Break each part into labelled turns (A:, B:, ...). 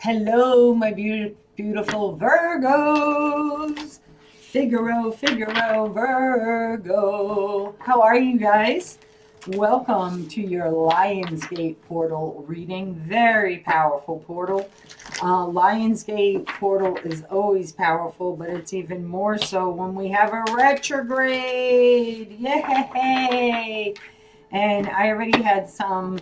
A: Hello, my beautiful Virgos. Figaro, Virgo. How are you guys? Welcome to your Lionsgate portal reading. Very powerful portal. Lionsgate portal is always powerful, but it's even more so when we have a retrograde. Yay! And I already had some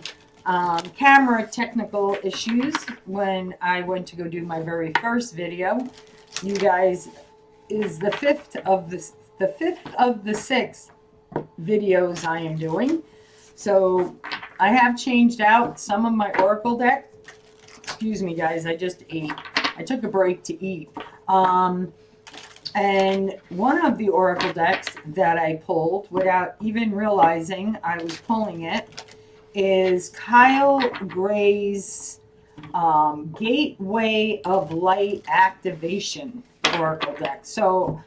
A: camera technical issues when I went to go do my very first video. You guys, is the fifth of the six videos I am doing. So I have changed out some of my oracle deck. Excuse me, guys. I just ate. I took a break to eat. And one of the oracle decks that I pulled without even realizing I was pulling it is Kyle Gray's Gateway of Light Activation oracle deck. So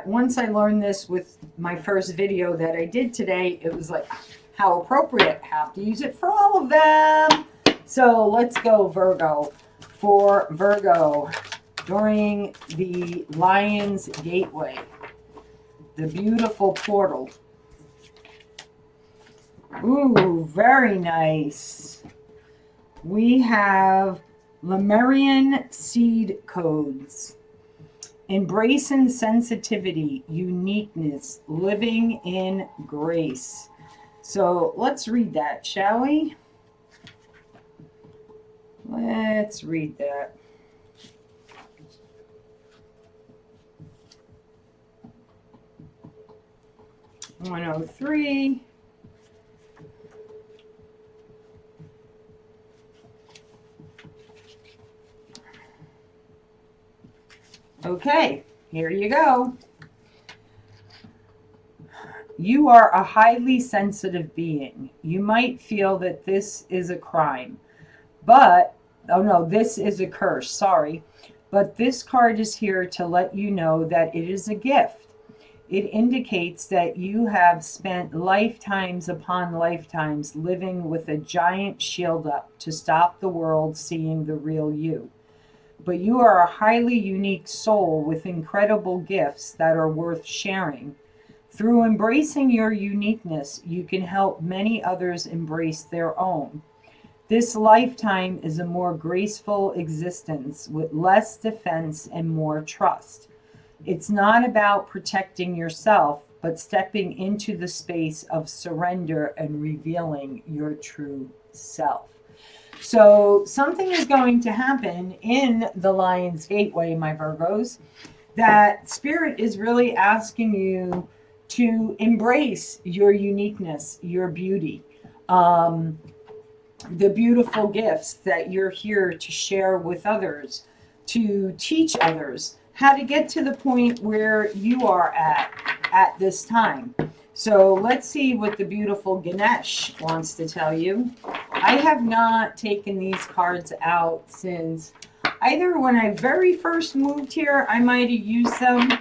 A: once I learned this with my first video that I did today, it was like, how appropriate. Have to use it for all of them. So let's go, Virgo. For Virgo, during the Lion's Gateway, the beautiful portal. Ooh, very nice. We have Lemurian seed codes. Embracing sensitivity, uniqueness, living in grace. So let's read that, shall we? Let's read that. $103. Okay, here you go. You are a highly sensitive being. You might feel that this is a crime, but, oh no, this is a curse, sorry. But this card is here to let you know that it is a gift. It indicates that you have spent lifetimes upon lifetimes living with a giant shield up to stop the world seeing the real you. But you are a highly unique soul with incredible gifts that are worth sharing. Through embracing your uniqueness, you can help many others embrace their own. This lifetime is a more graceful existence with less defense and more trust. It's not about protecting yourself, but stepping into the space of surrender and revealing your true self. So something is going to happen in the Lion's Gateway, my Virgos, that Spirit is really asking you to embrace your uniqueness, your beauty, the beautiful gifts that you're here to share with others, to teach others how to get to the point where you are at this time. So let's see what the beautiful Ganesh wants to tell you. I have not taken these cards out since either when I very first moved here, I might have used them,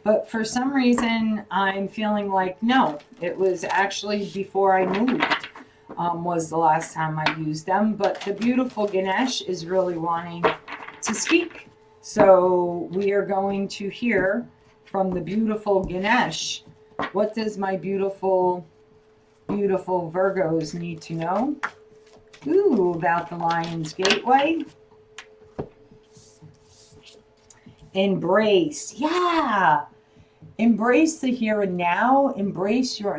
A: but for some reason I'm feeling like, no, it was actually before I moved was the last time I used them. But the beautiful Ganesh is really wanting to speak. So we are going to hear from the beautiful Ganesh. What does my beautiful Virgos need to know? Ooh, about the Lion's Gateway. Embrace. Yeah. Embrace the here and now. Embrace your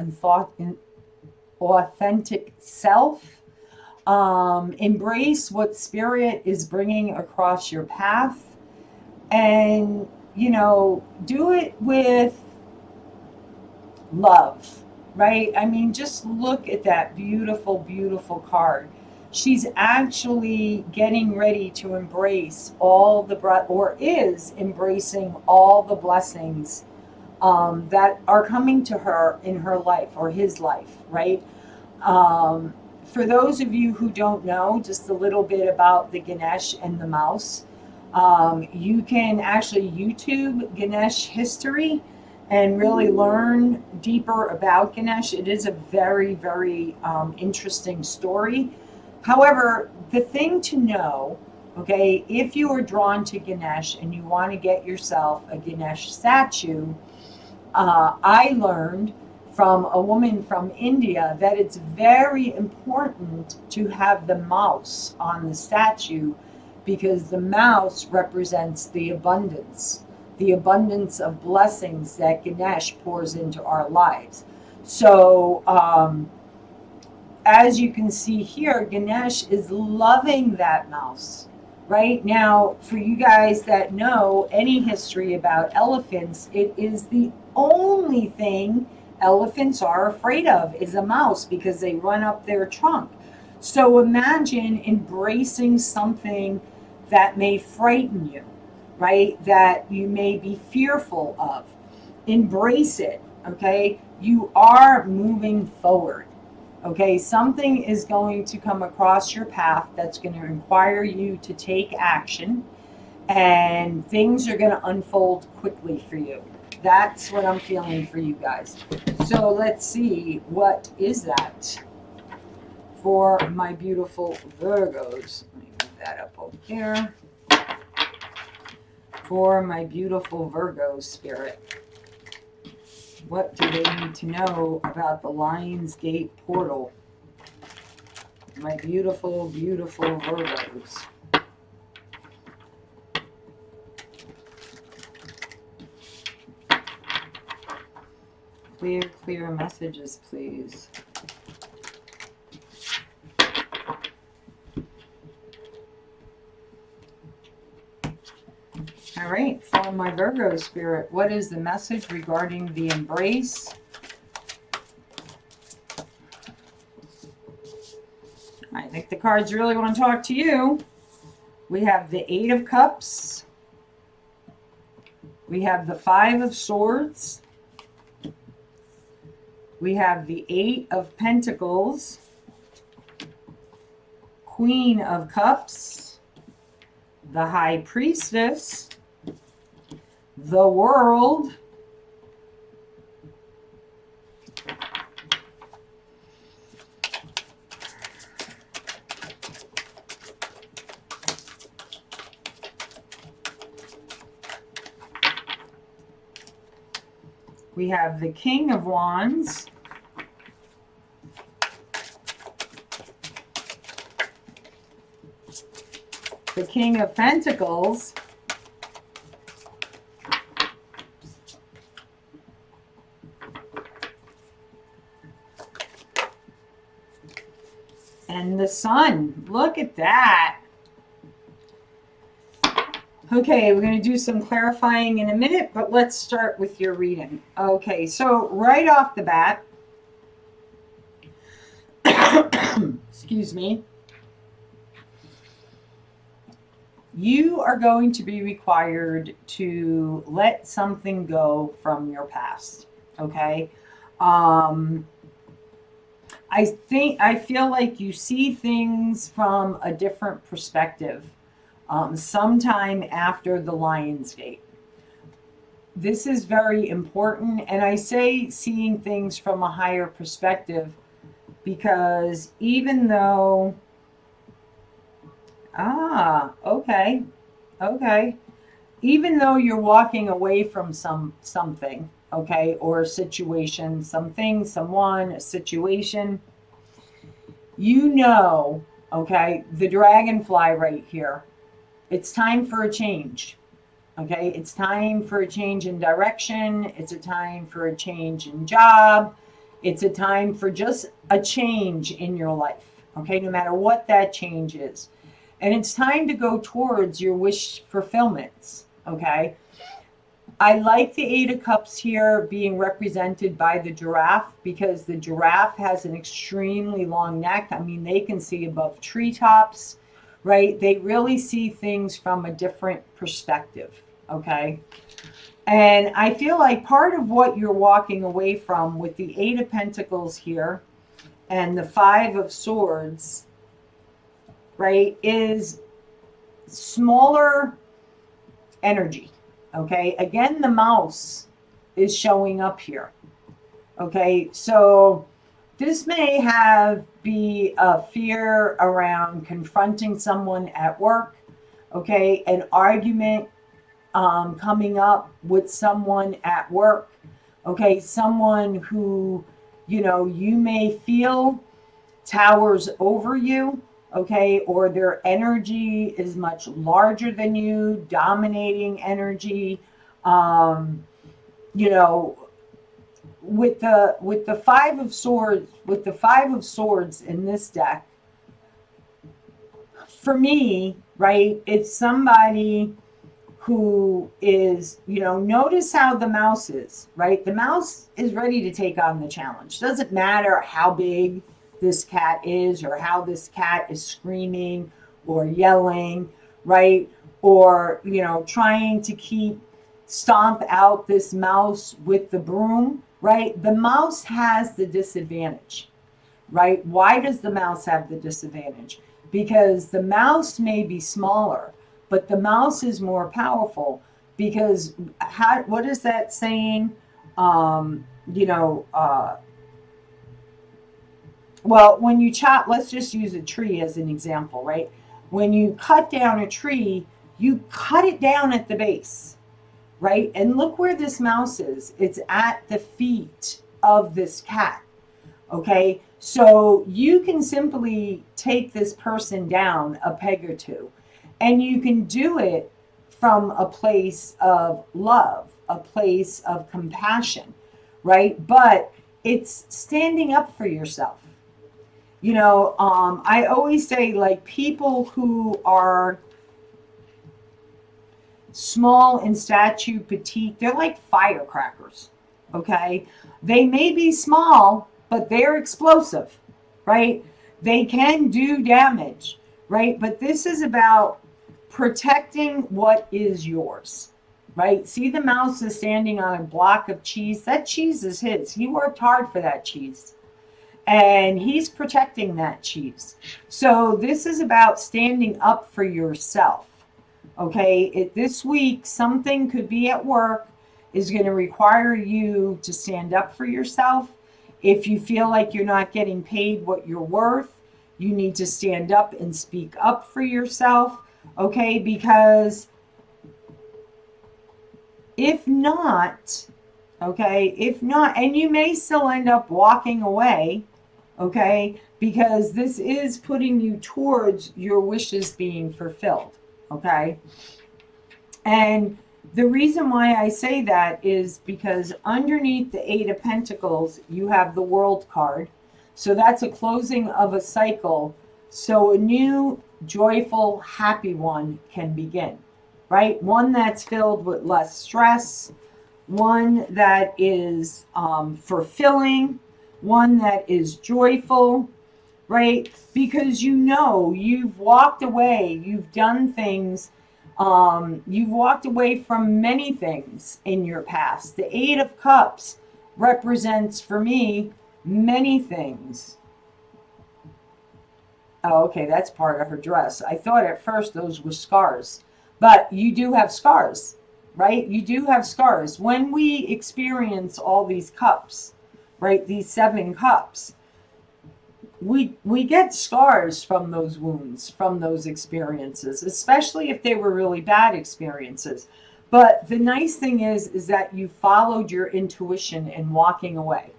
A: authentic self. Embrace what Spirit is bringing across your path. And, do it with love, right? I mean, just look at that beautiful, beautiful card. She's actually getting ready to embrace all the, or is embracing all the blessings that are coming to her in her life or his life, right? For those of you who don't know, just a little bit about the Ganesh and the mouse, you can actually YouTube Ganesh history and really learn deeper about Ganesh. It is a very, very interesting story. However, the thing to know Okay, if you are drawn to Ganesh and you want to get yourself a Ganesh statue, I learned from a woman from India that it's very important to have the mouse on the statue because the mouse represents the abundance of blessings that Ganesh pours into our lives. So, as you can see here, Ganesh is loving that mouse. Right now, for you guys that know any history about elephants, it is the only thing elephants are afraid of is a mouse because they run up their trunk. So imagine embracing something that may frighten you, right? That you may be fearful of. Embrace it, okay? You are moving forward. Okay, something is going to come across your path that's going to require you to take action, and things are going to unfold quickly for you. That's what I'm feeling for you guys. So let's see, what is that for my beautiful Virgos? Let me move that up over here. For my beautiful Virgos, Spirit. What do they need to know about the Lionsgate portal? My beautiful, beautiful Virgos. Clear, clear messages, please. All right, for my Virgo spirit, what is the message regarding the embrace? I think the cards really want to talk to you. We have the Eight of Cups. We have the Five of Swords. We have the Eight of Pentacles. Queen of Cups. The High Priestess. The World. We have the King of Wands. The King of Pentacles. And the Sun. Look at that. Okay, we're going to do some clarifying in a minute, but let's start with your reading. Okay, so right off the bat, excuse me, you are going to be required to let something go from your past, okay? I feel like you see things from a different perspective. Sometime after the Lionsgate. This is very important, and I say seeing things from a higher perspective because even though, okay, even though you're walking away from something, okay, or a situation, something, someone, a situation, okay, the dragonfly right here. It's time for a change, okay? It's time for a change in direction. It's a time for a change in job. It's a time for just a change in your life, okay? No matter what that change is. And it's time to go towards your wish fulfillments, okay? I like the Eight of Cups here being represented by the giraffe because the giraffe has an extremely long neck. I mean, they can see above treetops. Right? They really see things from a different perspective, okay? And I feel like part of what you're walking away from with the Eight of Pentacles here and the Five of Swords, right, is smaller energy, okay? Again, the mouse is showing up here, okay? So this may be a fear around confronting someone at work, okay, an argument coming up with someone at work, okay, someone who, you may feel towers over you, okay, or their energy is much larger than you, dominating energy. Um, you know, with the five of swords in this deck, for me, right, it's somebody who is, notice how the mouse is, right? The mouse is ready to take on the challenge. Doesn't matter how big this cat is or how this cat is screaming or yelling, right? Or, trying to stomp out this mouse with the broom, right? The mouse has the disadvantage, right? Why does the mouse have the disadvantage? Because the mouse may be smaller, but the mouse is more powerful. Because what is that saying? Um, you know, uh, well, when you chop, let's just use a tree as an example, right? When you cut down a tree, you cut it down at the base, right? And look where this mouse is. It's at the feet of this cat. Okay, so you can simply take this person down a peg or two, and you can do it from a place of love, a place of compassion, right? But it's standing up for yourself. I always say, like, people who are small in stature, petite, they're like firecrackers, okay? They may be small, but they're explosive, right? They can do damage, right? But this is about protecting what is yours, right? See, the mouse is standing on a block of cheese. That cheese is his. He worked hard for that cheese, and he's protecting that cheese. So this is about standing up for yourself. Okay, this week, something could be at work is going to require you to stand up for yourself. If you feel like you're not getting paid what you're worth, you need to stand up and speak up for yourself. Okay, because if not, and you may still end up walking away, okay, because this is putting you towards your wishes being fulfilled. Okay. And the reason why I say that is because underneath the Eight of Pentacles, you have the World card. So that's a closing of a cycle. So a new, joyful, happy one can begin, right? One that's filled with less stress, one that is fulfilling, one that is joyful, right? Because you've walked away, you've done things, you've walked away from many things in your past. The Eight of Cups represents for me many things. Oh, okay, that's part of her dress. I thought at first those were scars, but you do have scars, right? You do have scars. When we experience all these cups, right, these 7 cups, we get scars from those wounds, from those experiences, especially if they were really bad experiences. But the nice thing is that you followed your intuition in walking away,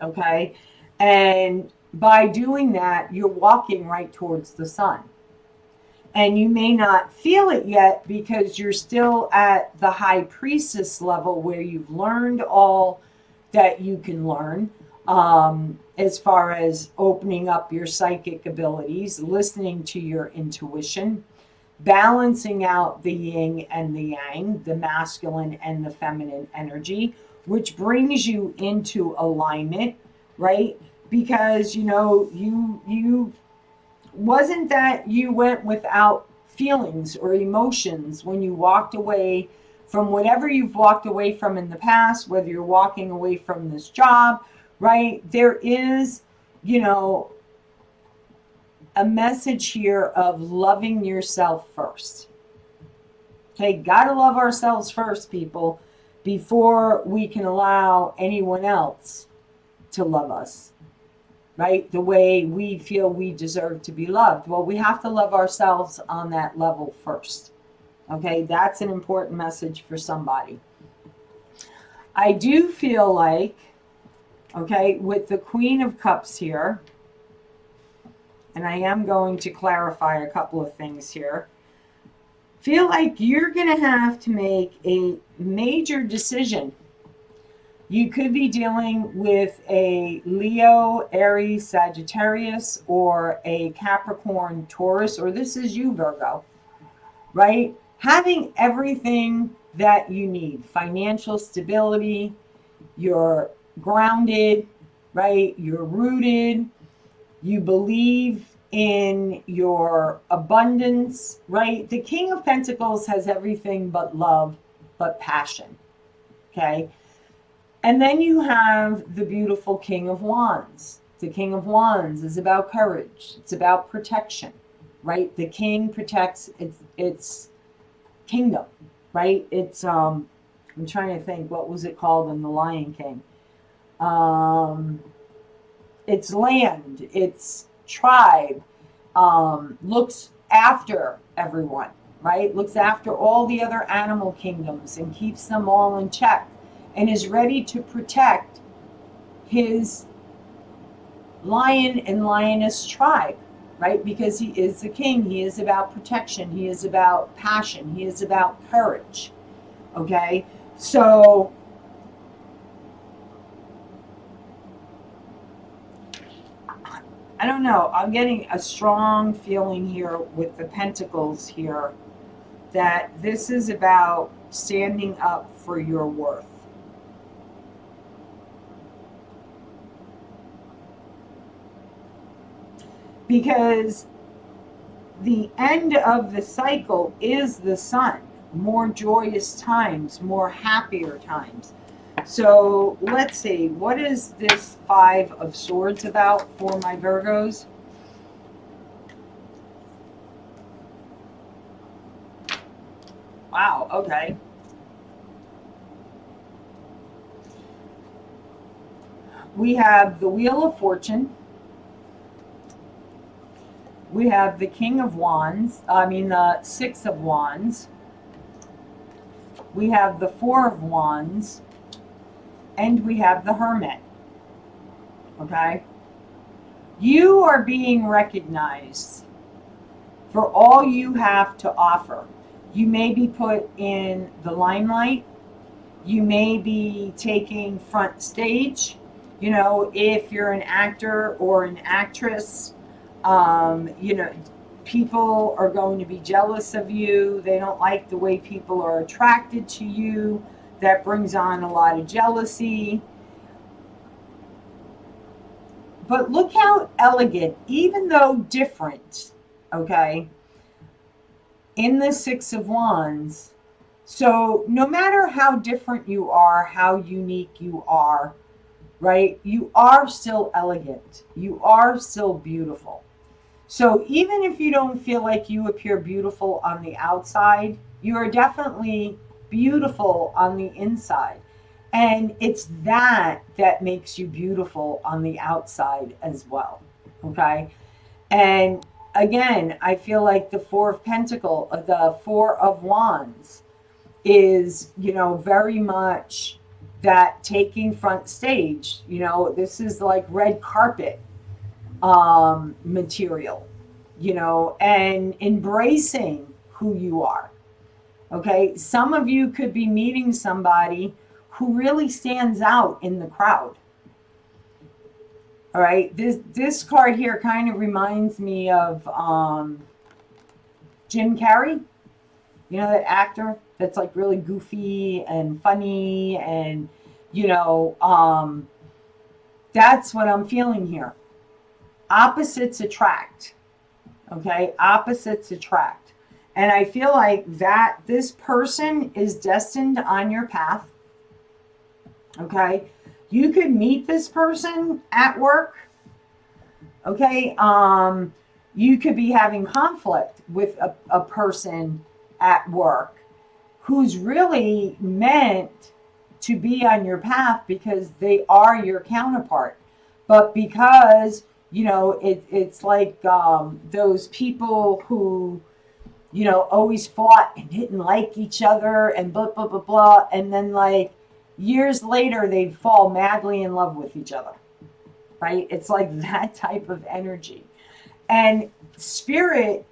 A: okay? And by doing that, you're walking right towards the sun. And you may not feel it yet because you're still at the high priestess level where you've learned all that you can learn. As far as opening up your psychic abilities, listening to your intuition, balancing out the yin and the yang, the masculine and the feminine energy, which brings you into alignment, right? Because you wasn't that you went without feelings or emotions when you walked away from whatever you've walked away from in the past, whether you're walking away from this job, right? There is, a message here of loving yourself first. Okay, gotta love ourselves first, people, before we can allow anyone else to love us. right? The way we feel we deserve to be loved. Well, we have to love ourselves on that level first. Okay, that's an important message for somebody. I do feel like, okay, with the Queen of Cups here, and I am going to clarify a couple of things here, feel like you're going to have to make a major decision. You could be dealing with a Leo, Aries, Sagittarius, or a Capricorn, Taurus, or this is you, Virgo, right? Having everything that you need, financial stability, you're grounded, right? You're rooted, you believe in your abundance, right? The King of Pentacles has everything but love, but passion, okay? And then you have the beautiful King of Wands. The King of Wands is about courage. It's about protection, right? The king protects its kingdom, right? It's I'm trying to think, what was it called in The Lion King? It's land, it's tribe, looks after everyone, right? Looks after all the other animal kingdoms and keeps them all in check, and is ready to protect his lion and lioness tribe, right? Because he is the king. He is about protection. He is about passion. He is about courage. Okay? So I don't know. I'm getting a strong feeling here with the pentacles here that this is about standing up for your worth. Because the end of the cycle is the sun. More joyous times, more happier times. So let's see, what is this Five of Swords about for my Virgos? Wow, okay. We have the Wheel of Fortune. We have the King of Wands, the Six of Wands. We have the Four of Wands. And we have the Hermit. Okay? You are being recognized for all you have to offer. You may be put in the limelight. You may be taking front stage. You know, if you're an actor or an actress, people are going to be jealous of you. They don't like the way people are attracted to you. That brings on a lot of jealousy. But look how elegant, even though different, okay, in the Six of Wands. So no matter how different you are, how unique you are, right, you are still elegant. You are still beautiful. So even if you don't feel like you appear beautiful on the outside, you are definitely beautiful on the inside. And it's that makes you beautiful on the outside as well. Okay? And again, I feel like the Four of Pentacles, the Four of Wands is, very much that taking front stage. This is like red carpet material, and embracing who you are. Okay, some of you could be meeting somebody who really stands out in the crowd. All right, this card here kind of reminds me of Jim Carrey. You know, that actor that's like really goofy and funny, and that's what I'm feeling here. Opposites attract. Okay, opposites attract. And I feel like that this person is destined on your path. Okay, you could meet this person at work. Okay, you could be having conflict with a person at work who's really meant to be on your path because they are your counterpart. But because, it's like those people who, always fought and didn't like each other and blah, blah, blah, blah. And then, like, years later, they'd fall madly in love with each other, right? It's like that type of energy. And spirit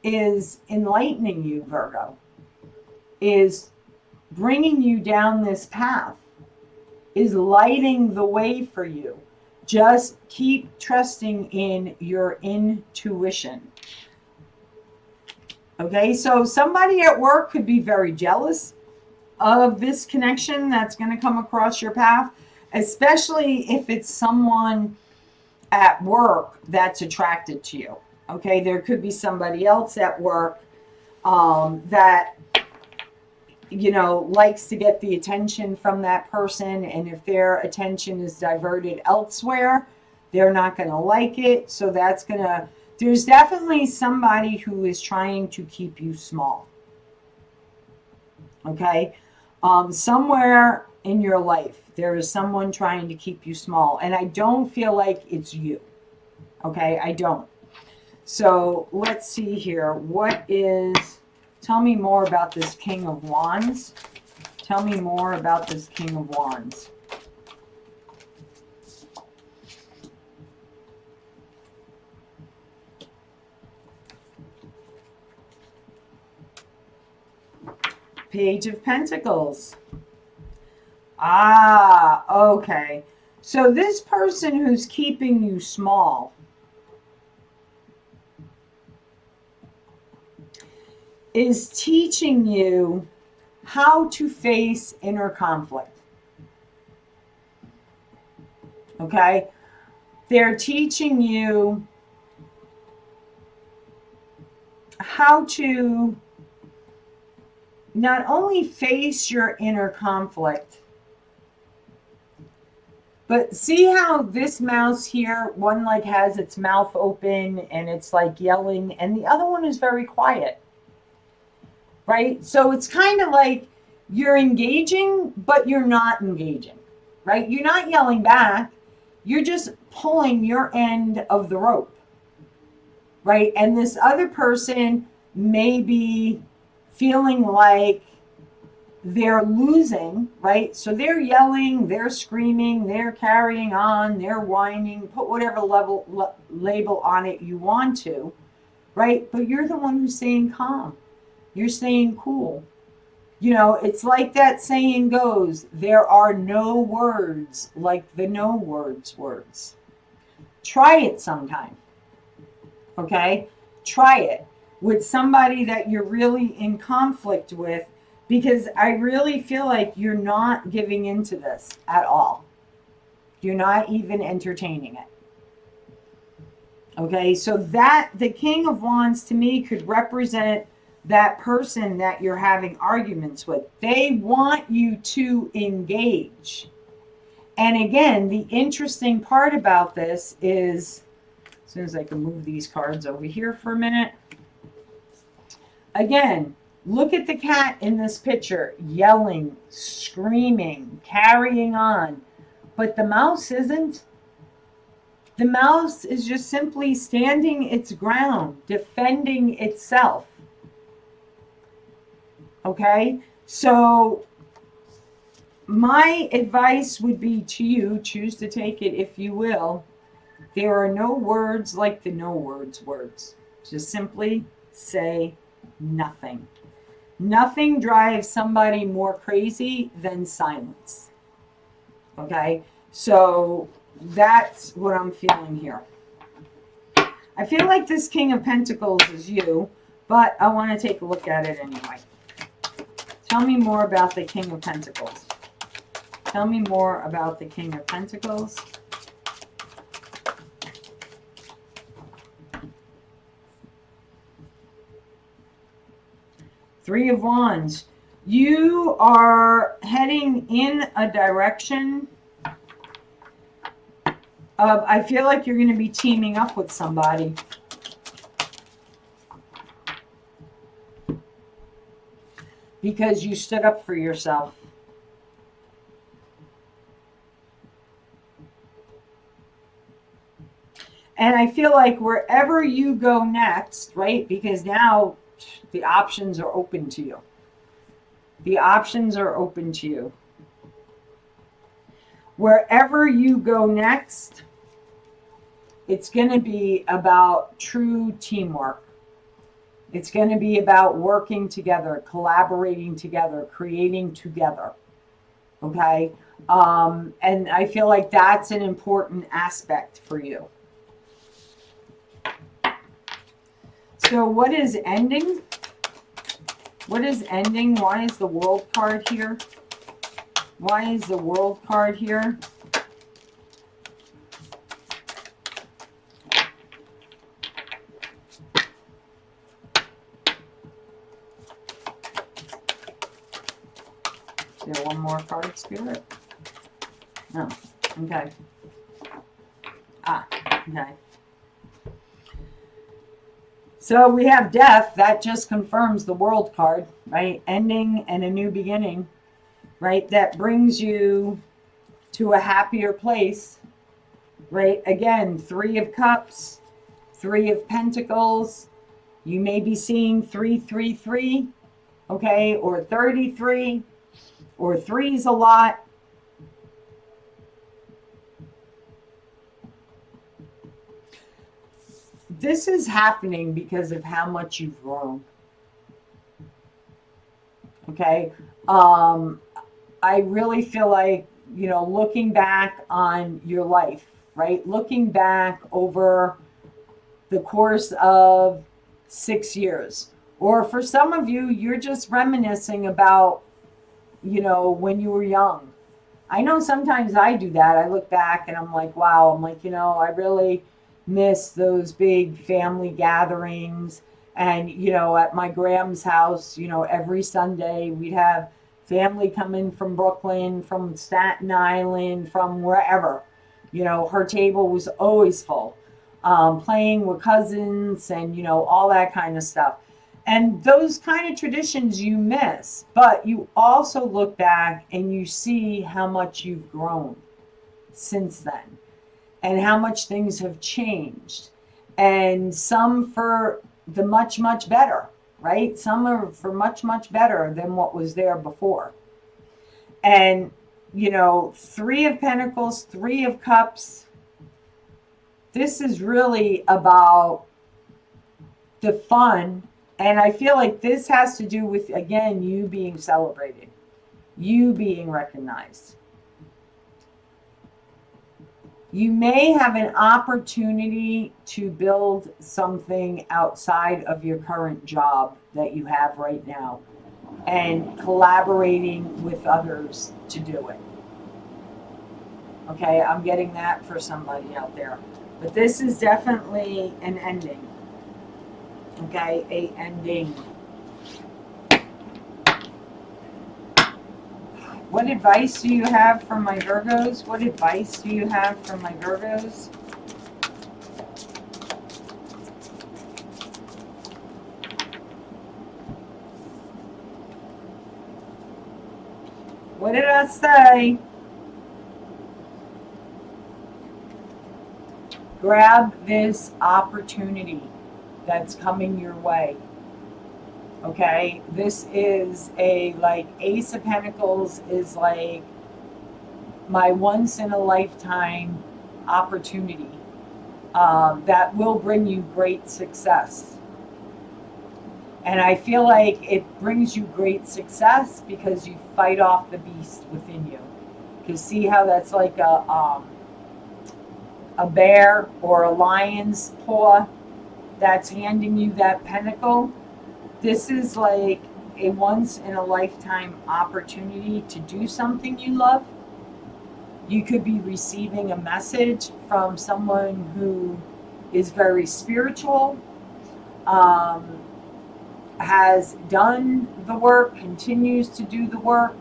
A: is enlightening you, Virgo, is bringing you down this path, is lighting the way for you. Just keep trusting in your intuition. Okay, so somebody at work could be very jealous of this connection that's going to come across your path, especially if it's someone at work that's attracted to you. Okay, there could be somebody else at work that likes to get the attention from that person, and if their attention is diverted elsewhere, they're not going to like it. So there's definitely somebody who is trying to keep you small. Okay, somewhere in your life there is someone trying to keep you small, and I don't feel like it's you. Okay, I don't. So let's see here. Tell me more about this King of Wands. Tell me more about this King of Wands. Page of Pentacles. Ah, okay. So this person who's keeping you small is teaching you how to face inner conflict. Okay? They're teaching you how to not only face your inner conflict, but see how this mouse here, one like has its mouth open and it's like yelling, and the other one is very quiet. Right? So it's kind of like you're engaging, but you're not engaging. Right? You're not yelling back. You're just pulling your end of the rope. Right? And this other person may be feeling like they're losing, right? So they're yelling, they're screaming, they're carrying on, they're whining, put whatever label on it you want to, right? But you're the one who's staying calm. You're staying cool. It's like that saying goes, there are no words like the no words words. Try it sometime. Okay? Try it with somebody that you're really in conflict with, because I really feel like you're not giving into this at all. You're not even entertaining it. Okay, so the King of Wands to me could represent that person that you're having arguments with. They want you to engage. And again, the interesting part about this is, as soon as I can move these cards over here for a minute. Again, look at the cat in this picture, yelling, screaming, carrying on. But the mouse isn't. The mouse is just simply standing its ground, defending itself. Okay? So my advice would be to you, choose to take it if you will. There are no words like the no words words. Just simply say nothing. Nothing drives somebody more crazy than silence. Okay? So that's what I'm feeling here. I feel like this King of Pentacles is you, but I want to take a look at it anyway. Tell me more about the King of Pentacles. Tell me more about the King of Pentacles. Three of Wands. You are heading in a direction of, I feel like you're going to be teaming up with somebody. Because you stood up for yourself. I feel like wherever you go next, right? Because now the options are open to you. The options are open to you. Wherever you go next, it's going to be about true teamwork. It's going to be about working together, collaborating together, creating together. Okay? And I feel like that's an important aspect for you. So what is ending? What is ending? Why is the World card here? Why is the World card here? Is there one more card, Spirit? No. Okay. Okay. So we have death. That just confirms the World card, right? Ending and a new beginning, right? That brings you to a happier place, right? Again, 3 of Cups, 3 of Pentacles. You may be seeing 333, okay? Or 33, or 3's a lot. This is happening because of how much you've grown. Okay. I really feel like, you know, looking back on your life, right? Looking back over the course of 6 years. Or for some of you, you're just reminiscing about, you know, when you were young. I know sometimes I do that. I look back and I'm like, wow, I'm like, you know, I really miss those big family gatherings. And, you know, at my Graham's house, you know, every Sunday we'd have family come in from Brooklyn, from Staten Island, from wherever. You know, her table was always full, playing with cousins and, you know, all that kind of stuff. And those kind of traditions you miss, but you also look back and you see how much you've grown since then and how much things have changed. And some for the much, much better, right? Some are for much, much better than what was there before. And, you know, 3 of Pentacles, 3 of Cups. This is really about the fun. And I feel like this has to do with, again, you being celebrated, you being recognized. You may have an opportunity to build something outside of your current job that you have right now and collaborating with others to do it. Okay, I'm getting that for somebody out there. But this is definitely an ending. Okay, a ending. What advice do you have for my Virgos? What advice do you have for my Virgos? What did I say? Grab this opportunity that's coming your way. Okay, this is a, like, Ace of Pentacles is like my once in a lifetime opportunity that will bring you great success. And I feel like it brings you great success because you fight off the beast within you. You see how that's like a bear or a lion's paw that's handing you that pentacle. This is like a once in a lifetime opportunity to do something you love. You could be receiving a message from someone who is very spiritual, has done the work, continues to do the work.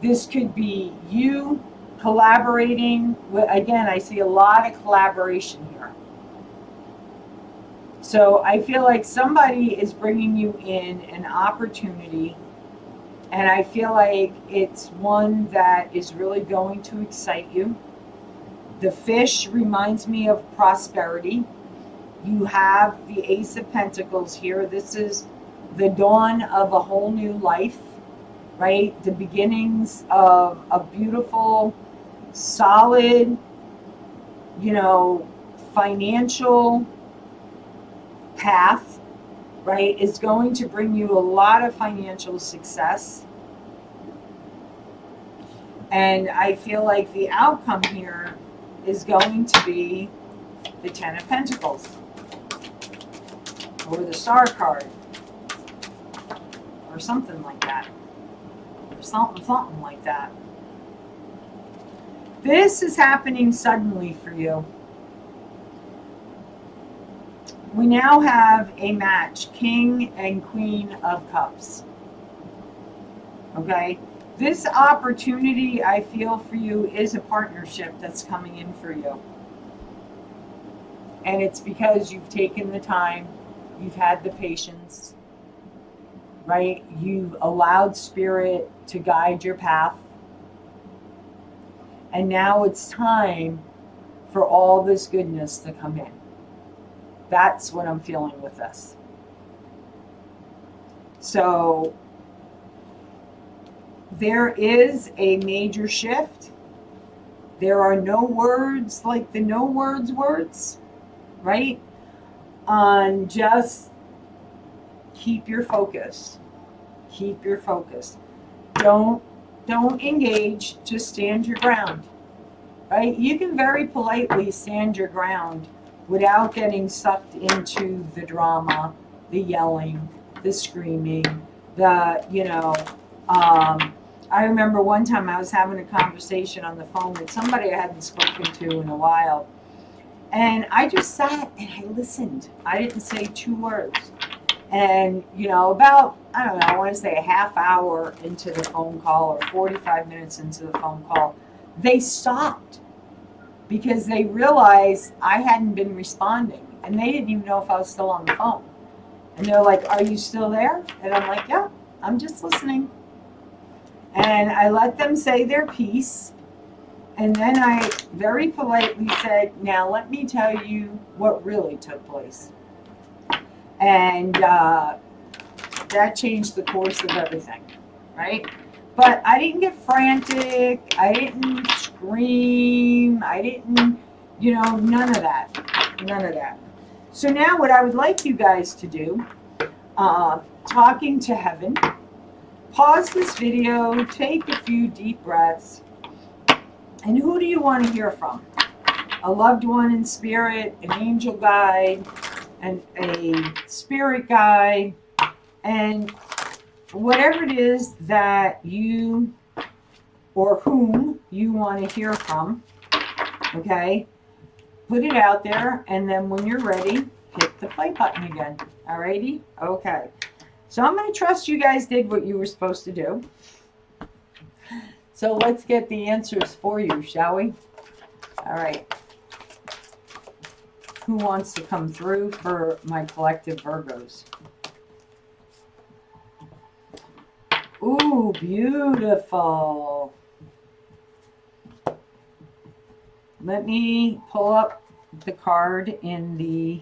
A: This could be you collaborating with, again, I see a lot of collaboration here. So I feel like somebody is bringing you in an opportunity, and I feel like it's one that is really going to excite you. The fish reminds me of prosperity. You have the Ace of Pentacles here. This is the dawn of a whole new life, right? The beginnings of a beautiful, solid, financial path, right? Is going to bring you a lot of financial success. And I feel like the outcome here is going to be the Ten of Pentacles or the Star card or something like that, or something like that. This is happening suddenly for you. We now have a match, King and Queen of Cups. Okay? This opportunity, I feel for you, is a partnership that's coming in for you. And it's because you've taken the time, you've had the patience, right? You've allowed Spirit to guide your path. And now it's time for all this goodness to come in. That's what I'm feeling with this. So there is a major shift. There are no words like the no words words, right? On just keep your focus. Keep your focus. Don't engage, just stand your ground. Right? You can very politely stand your ground without getting sucked into the drama, the yelling, the screaming, I remember one time I was having a conversation on the phone with somebody I hadn't spoken to in a while. And I just sat and I listened. I didn't say 2 words. And, about, I don't know, I want to say a half hour into the phone call or 45 minutes into the phone call, they stopped because they realized I hadn't been responding. And they didn't even know if I was still on the phone. And they're like, "Are you still there?" And I'm like, "Yeah, I'm just listening." And I let them say their piece. And then I very politely said, "Now let me tell you what really took place." And that changed the course of everything, right? But I didn't get frantic. I didn't scream. I didn't, none of that. None of that. So now what I would like you guys to do, talking to heaven, pause this video, take a few deep breaths. And who do you want to hear from? A loved one in spirit, an angel guide, and a spirit guide, and whatever it is that you or whom you want to hear from, okay? Put it out there, and then when you're ready, hit the play button again. Alrighty? Okay. So I'm going to trust you guys did what you were supposed to do. So let's get the answers for you, shall we? All right. Who wants to come through for my collective Virgos? Ooh, beautiful. Let me pull up the card in the...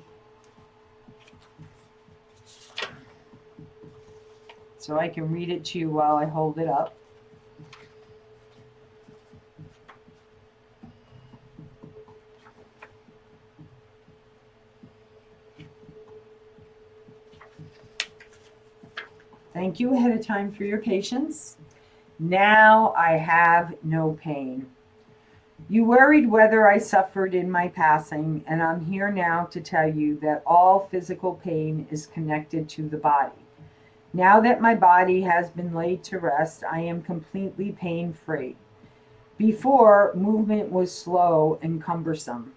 A: so I can read it to you while I hold it up. Thank you ahead of time for your patience. Now I have no pain. You worried whether I suffered in my passing, and I'm here now to tell you that all physical pain is connected to the body. Now that my body has been laid to rest, I am completely pain-free. Before, movement was slow and cumbersome.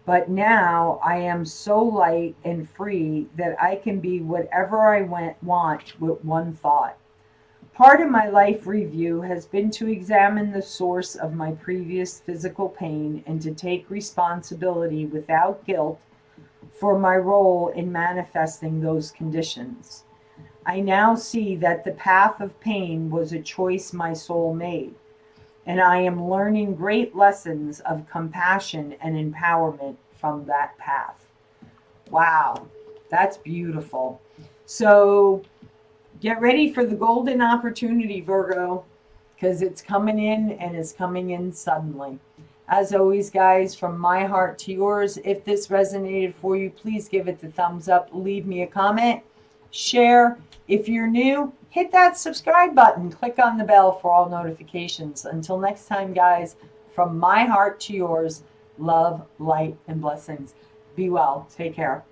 A: But now I am so light and free that I can be whatever I want with one thought. Part of my life review has been to examine the source of my previous physical pain and to take responsibility without guilt for my role in manifesting those conditions. I now see that the path of pain was a choice my soul made. And I am learning great lessons of compassion and empowerment from that path. Wow, that's beautiful. So get ready for the golden opportunity, Virgo, because it's coming in and it's coming in suddenly. As always, guys, from my heart to yours, if this resonated for you, please give it the thumbs up, leave me a comment, share. If you're new, hit that subscribe button, click on the bell for all notifications. Until next time, guys, from my heart to yours, love, light, and blessings. Be well. Take care.